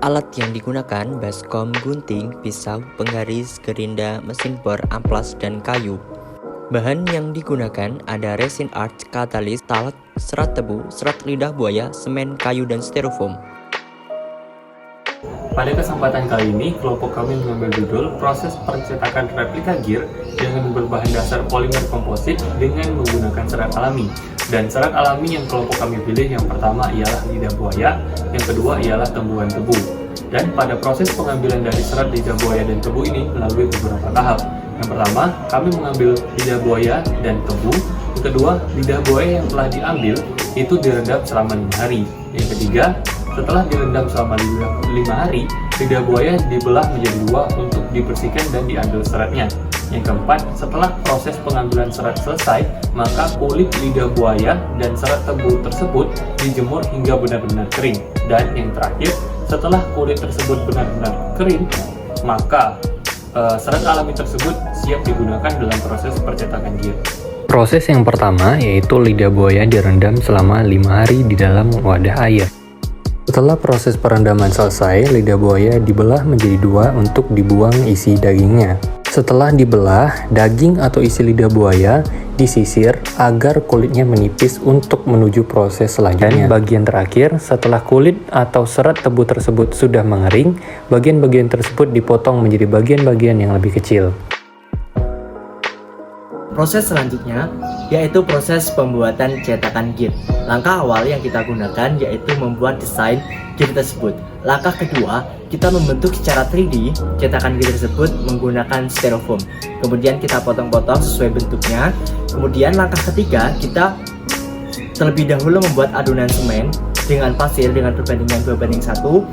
Alat yang digunakan baskom, gunting, pisau, penggaris, gerinda, mesin bor, amplas, dan kayu. Bahan yang digunakan ada resin arch, katalis, talak, serat tebu, serat lidah buaya, semen, kayu, dan styrofoam. Pada kesempatan kali ini, kelompok kami mengambil judul proses pencetakan replika gear dengan berbahan dasar polimer komposit dengan menggunakan serat alami. Dan serat alami yang kelompok kami pilih yang pertama ialah lidah buaya, yang kedua ialah tumbuhan tebu. Dan pada proses pengambilan dari serat lidah buaya dan tebu ini melalui beberapa tahap. Yang pertama, kami mengambil lidah buaya dan tebu. Yang kedua, lidah buaya yang telah diambil itu direndam selama 5 hari. Yang ketiga, setelah direndam selama 5 hari, lidah buaya dibelah menjadi 2 untuk dibersihkan dan diambil seratnya. Yang keempat, setelah proses pengambilan serat selesai, maka kulit lidah buaya dan serat tebu tersebut dijemur hingga benar-benar kering. Dan yang terakhir, setelah kulit tersebut benar-benar kering, maka serat alami tersebut siap digunakan dalam proses percetakan gear. Proses yang pertama yaitu lidah buaya direndam selama 5 hari di dalam wadah air. Setelah proses perendaman selesai, lidah buaya dibelah menjadi 2 untuk dibuang isi dagingnya. Setelah dibelah, daging atau isi lidah buaya disisir agar kulitnya menipis untuk menuju proses selanjutnya. Dan bagian terakhir, setelah kulit atau serat tebu tersebut sudah mengering, bagian-bagian tersebut dipotong menjadi bagian-bagian yang lebih kecil. Proses selanjutnya yaitu proses pembuatan cetakan gear. Langkah awal yang kita gunakan yaitu membuat desain gear tersebut. Langkah kedua, kita membentuk secara 3D cetakan gear tersebut menggunakan styrofoam. Kemudian kita potong-potong sesuai bentuknya. Kemudian langkah ketiga, kita terlebih dahulu membuat adonan semen dengan pasir dengan perbandingan 2:1.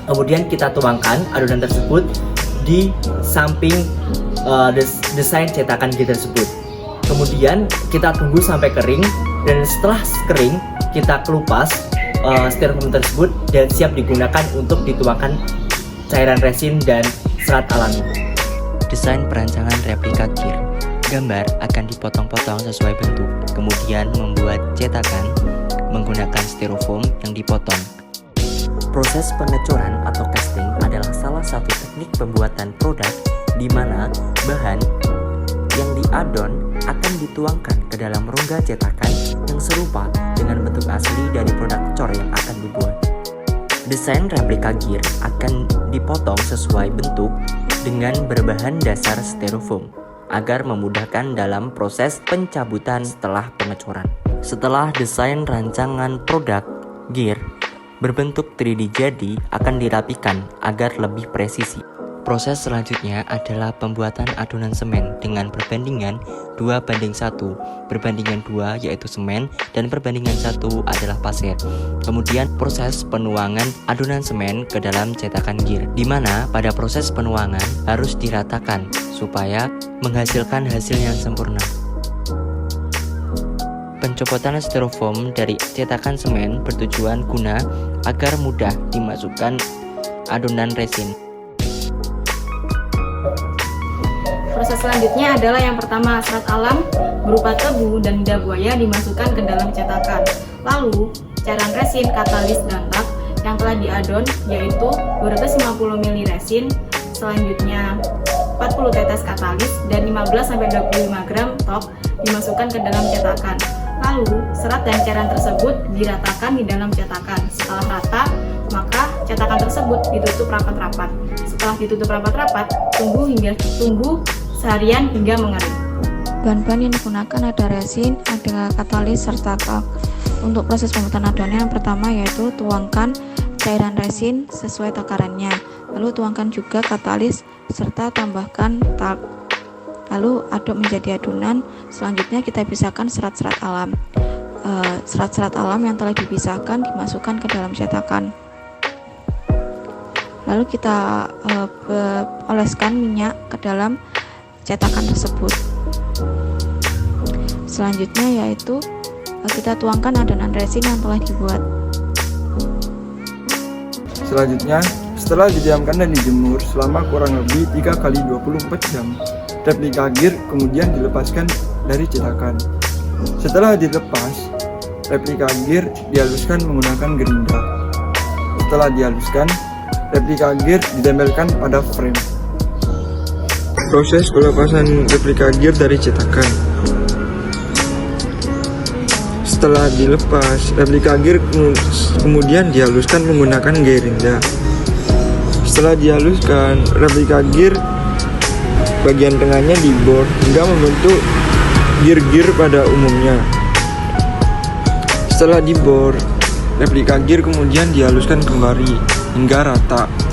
Kemudian kita tuangkan adonan tersebut di samping desain cetakan gear tersebut. Kemudian kita tunggu sampai kering, dan setelah kering kita kelupas styrofoam tersebut dan siap digunakan untuk dituangkan cairan resin dan serat alami. Desain perancangan replika gear. Gambar akan dipotong-potong sesuai bentuk, kemudian membuat cetakan menggunakan styrofoam yang dipotong. Proses pengecoran atau casting adalah salah satu teknik pembuatan produk di mana bahan yang diadon akan dituangkan ke dalam rongga cetakan yang serupa dengan bentuk asli dari produk cor yang akan dibuat. Desain replika gear akan dipotong sesuai bentuk dengan berbahan dasar styrofoam agar memudahkan dalam proses pencabutan setelah pengecoran. Setelah desain rancangan produk gear berbentuk 3D jadi akan dirapikan agar lebih presisi. Proses selanjutnya adalah pembuatan adonan semen dengan perbandingan 2:1. Perbandingan 2 yaitu semen dan perbandingan 1 adalah pasir. Kemudian proses penuangan adonan semen ke dalam cetakan gear, di mana pada proses penuangan harus diratakan supaya menghasilkan hasil yang sempurna. Pencopotan styrofoam dari cetakan semen bertujuan guna agar mudah dimasukkan adonan resin. Proses selanjutnya adalah yang pertama, serat alam berupa tebu dan lidah buaya dimasukkan ke dalam cetakan. Lalu, cairan resin, katalis, dan talk yang telah diadon yaitu 250 ml resin, selanjutnya 40 tetes katalis dan 15-25 gram talk dimasukkan ke dalam cetakan. Lalu, serat dan cairan tersebut diratakan di dalam cetakan. Setelah rata, maka cetakan tersebut ditutup rapat-rapat. Setelah ditutup rapat-rapat, tunggu seharian hingga mengering. Bahan-bahan yang digunakan ada resin, ada katalis, serta talk. Untuk proses pembuatan adonan yang pertama yaitu tuangkan cairan resin sesuai takarannya. Lalu tuangkan juga katalis serta tambahkan talk. Lalu aduk menjadi adonan. Selanjutnya kita pisahkan serat-serat alam. Serat-serat alam yang telah dipisahkan dimasukkan ke dalam cetakan. Lalu kita oleskan minyak ke dalam cetakan tersebut. Selanjutnya yaitu kita tuangkan adonan resin yang telah dibuat. Selanjutnya, setelah didiamkan dan dijemur selama kurang lebih 3x24 jam, replika gear kemudian dilepaskan dari cetakan. Setelah dilepas, replika gear dihaluskan menggunakan gerinda. Setelah dihaluskan, replika gear ditempelkan pada frame. Proses pelepasan replika gear dari cetakan. Setelah dilepas, replika gear kemudian dihaluskan menggunakan gerinda. Setelah dihaluskan, replika gear bagian tengahnya dibor hingga membentuk gear-gear pada umumnya. Setelah dibor, replika gear kemudian dihaluskan kembali hingga rata.